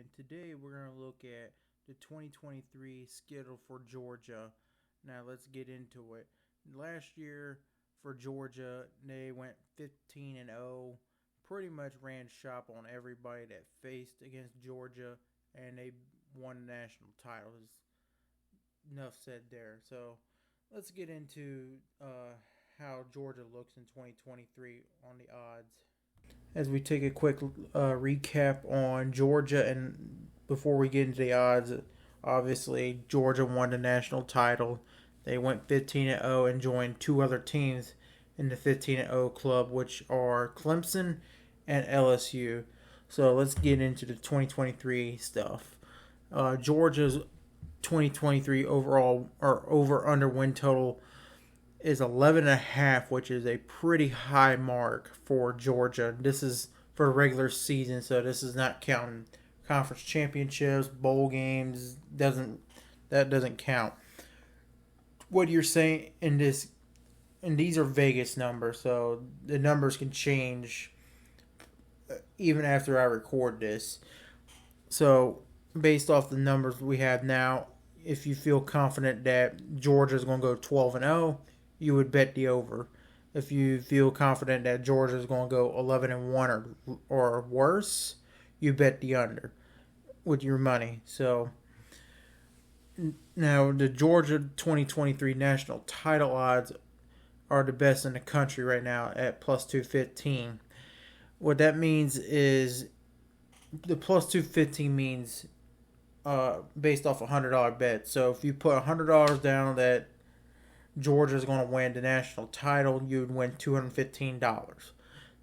and today we're going to look at the 2023 schedule for Georgia. Now let's get into it. Last year for Georgia, they went 15 and 0, pretty much ran shop on everybody that faced against Georgia, and they won the national titles. Enough said there. So let's get into how Georgia looks in 2023 on the odds. As we take a quick recap on Georgia, and before we get into the odds, obviously Georgia won the national title. They went 15 and 0 and joined two other teams in the 15 and 0 club, which are Clemson and LSU. So let's get into the 2023 stuff. Georgia's 2023 overall or over under win total is 11.5, which is a pretty high mark for Georgia. This is for the regular season, so this is not counting conference championships, bowl games. Doesn't count. What you're saying in this, and these are Vegas numbers, so the numbers can change even after I record this. So based off the numbers we have now, if you feel confident that Georgia is going to go 12 and 0, you would bet the over. If you feel confident that Georgia is going to go 11 and 1 or worse, you bet the under with your money. So now the Georgia 2023 national title odds are the best in the country right now at plus 215. What that means is the plus 215 means based off a $100 bet. So if you put $100 down that Georgia is going to win the national title, you would win $215.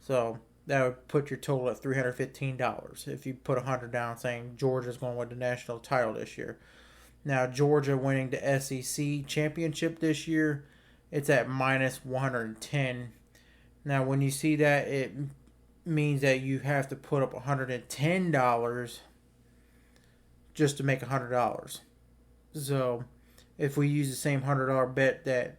So that would put your total at $315 if you put $100 down saying Georgia is going to win the national title this year. Now Georgia winning the SEC championship this year, it's at minus 110. Now when you see that, it means that you have to put up $110 just to make $100. So if we use the same $100 bet that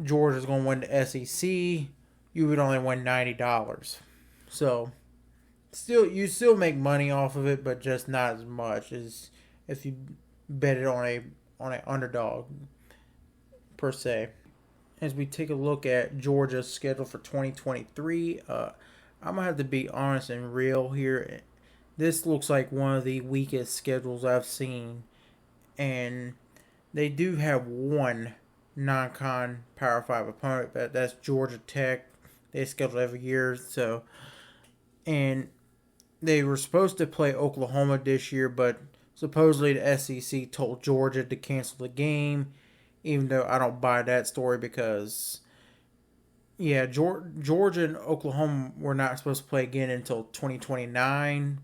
Georgia is going to win the SEC, you would only win $90. So you still make money off of it, but just not as much as if you bet it on an underdog per se. As we take a look at Georgia's schedule for 2023, I'm gonna have to be honest and real here. This looks like one of the weakest schedules I've seen, and they do have one non-con Power 5 opponent, but that's Georgia Tech. They schedule every year, and they were supposed to play Oklahoma this year, but supposedly the SEC told Georgia to cancel the game, even though I don't buy that story because Georgia and Oklahoma were not supposed to play again until 2029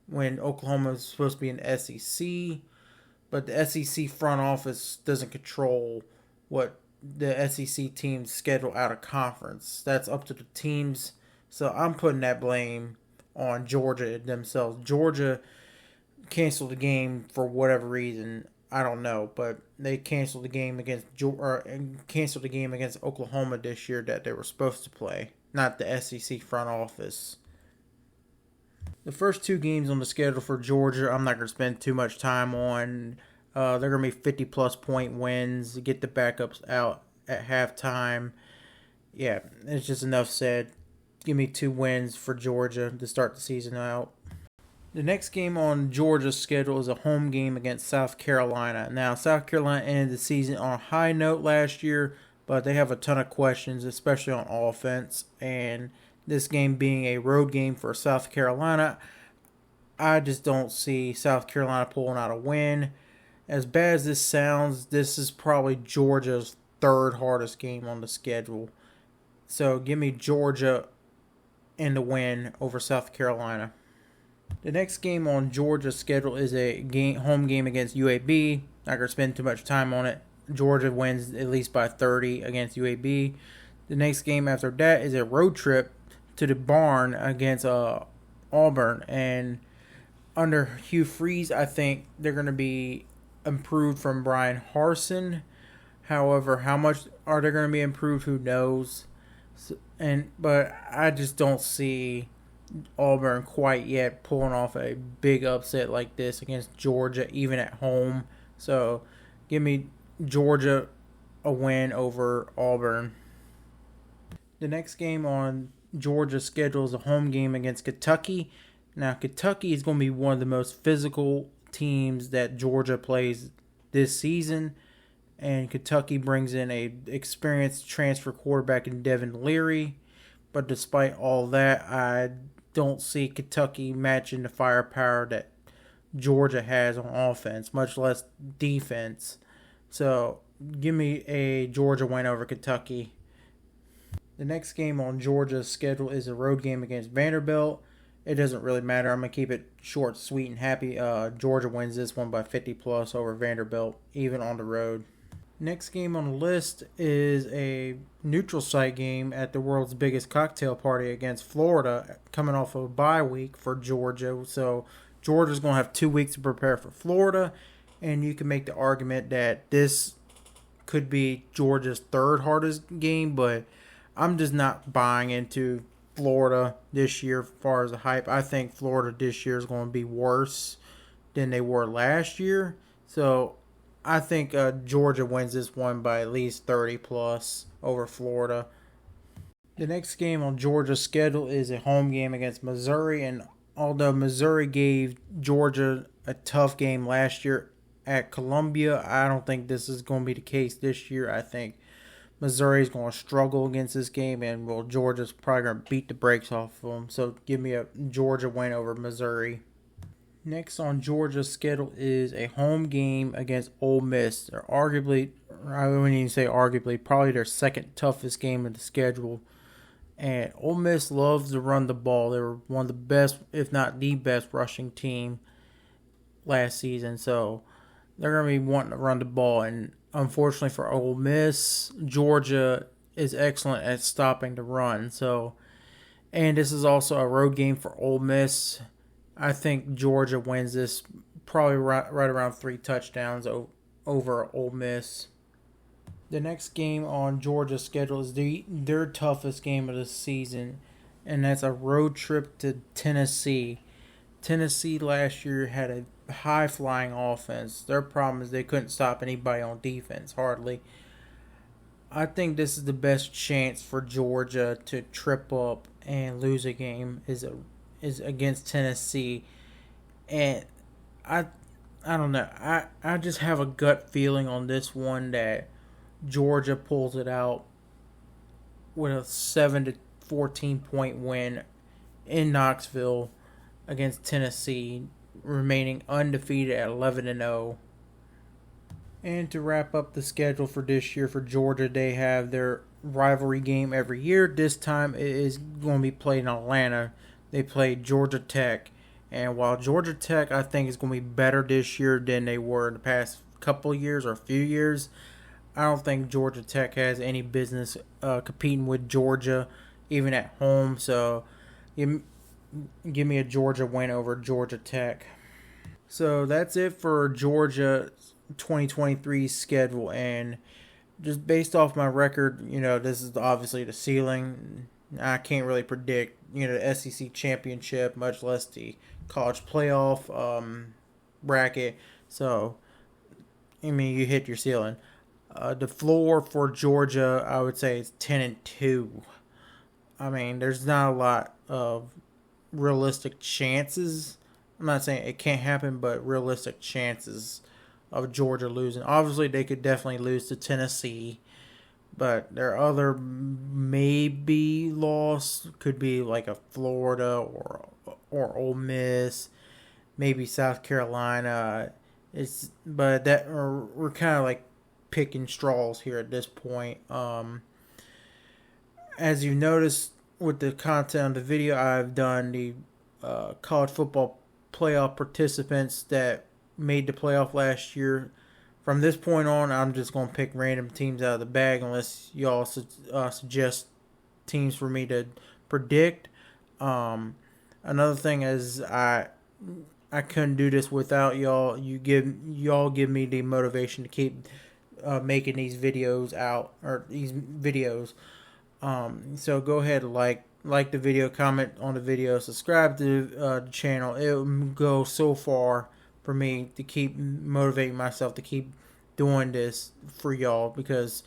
when Oklahoma is supposed to be in the SEC. But the SEC front office doesn't control what the SEC teams schedule out of conference. That's up to the teams. So I'm putting that blame on Georgia themselves. Georgia canceled the game for whatever reason. I don't know, but they canceled the game against Oklahoma this year that they were supposed to play, not the SEC front office. The first two games on the schedule for Georgia, I'm not going to spend too much time on. They're going to be 50-plus point wins, get the backups out at halftime. Yeah, it's just enough said. Give me 2 wins for Georgia to start the season out. The next game on Georgia's schedule is a home game against South Carolina. Now, South Carolina ended the season on a high note last year, but they have a ton of questions, especially on offense. And this game being a road game for South Carolina, I just don't see South Carolina pulling out a win. As bad as this sounds, this is probably Georgia's third hardest game on the schedule. So give me Georgia in the win over South Carolina. The next game on Georgia's schedule is a home game against UAB. Not going to spend too much time on it. Georgia wins at least by 30 against UAB. The next game after that is a road trip to the Barn against Auburn. And under Hugh Freeze, I think they're going to be improved from Brian Harsin. However, how much are they going to be improved? Who knows? But I just don't see Auburn quite yet pulling off a big upset like this against Georgia, even at home. So give me Georgia a win over Auburn. The next game on Georgia's schedule is a home game against Kentucky. Now, Kentucky is going to be one of the most physical teams that Georgia plays this season, and Kentucky brings in a experienced transfer quarterback in Devin Leary. But despite all that, I don't see Kentucky matching the firepower that Georgia has on offense, much less defense. So give me a Georgia win over Kentucky. The next game on Georgia's schedule is a road game against Vanderbilt. It doesn't really matter. I'm going to keep it short, sweet, and happy. Georgia wins this one by 50 plus over Vanderbilt, even on the road. Next game on the list is a neutral site game at the world's biggest cocktail party against Florida, coming off of a bye week for Georgia. So Georgia's going to have 2 weeks to prepare for Florida, and you can make the argument that this could be Georgia's third hardest game, but I'm just not buying into Florida this year as far as the hype. I think Florida this year is going to be worse than they were last year. So I think Georgia wins this one by at least 30 plus over Florida. The next game on Georgia's schedule is a home game against Missouri. And although Missouri gave Georgia a tough game last year at Columbia, I don't think this is going to be the case this year. I think Missouri is going to struggle against this game, and Georgia's probably going to beat the brakes off of them. So give me a Georgia win over Missouri. Next on Georgia's schedule is a home game against Ole Miss. They're arguably, I wouldn't even say arguably, probably their second toughest game of the schedule. And Ole Miss loves to run the ball. They were one of the best, if not the best, rushing team last season. So they're going to be wanting to run the ball. And unfortunately for Ole Miss, Georgia is excellent at stopping the run. So, and this is also a road game for Ole Miss. I think Georgia wins this probably right around 3 touchdowns over Ole Miss. The next game on Georgia's schedule is their toughest game of the season, and that's a road trip to Tennessee. Tennessee last year had a high-flying offense. Their problem is they couldn't stop anybody on defense, hardly. I think this is the best chance for Georgia to trip up and lose a game is against Tennessee. And I don't know. I just have a gut feeling on this one that Georgia pulls it out with a 7-14 point win in Knoxville against Tennessee, remaining undefeated at 11-0. And to wrap up the schedule for this year for Georgia, they have their rivalry game every year. This time it is going to be played in Atlanta. They play Georgia Tech. And while Georgia Tech, I think, is going to be better this year than they were in the past couple years or few years, I don't think Georgia Tech has any business competing with Georgia, even at home. So give me a Georgia win over Georgia Tech. So that's it for Georgia 2023 schedule. And just based off my record, this is obviously the ceiling. I can't really predict, the SEC championship, much less the college playoff bracket. So, you hit your ceiling. The floor for Georgia, I would say, is 10-2. There's not a lot of realistic chances. I'm not saying it can't happen, but realistic chances of Georgia losing. Obviously, they could definitely lose to Tennessee, but their other maybe loss could be like a Florida or Ole Miss, maybe South Carolina. We're kind of like picking straws here at this point. As you noticed with the content of the video, I've done the college football playoff participants that made the playoff last year. From this point on, I'm just going to pick random teams out of the bag unless y'all suggest teams for me to predict. Another thing is I couldn't do this without y'all. Y'all give me the motivation to keep making these videos out, or these videos. So go ahead and like, like the video, comment on the video, subscribe to the channel. It will go so far for me to keep motivating myself to keep doing this for y'all, because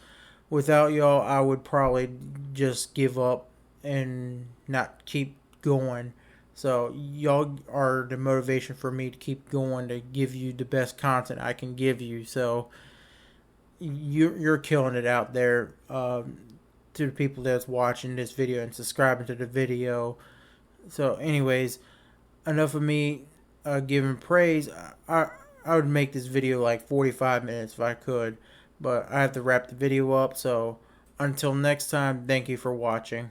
without y'all, I would probably just give up and not keep going. So y'all are the motivation for me to keep going, to give you the best content I can give you. So you're killing it out there. To the people that's watching this video and subscribing to the video. So, anyways, enough of me giving praise. I I would make this video like 45 minutes if I could, but I have to wrap the video up. So, until next time, thank you for watching.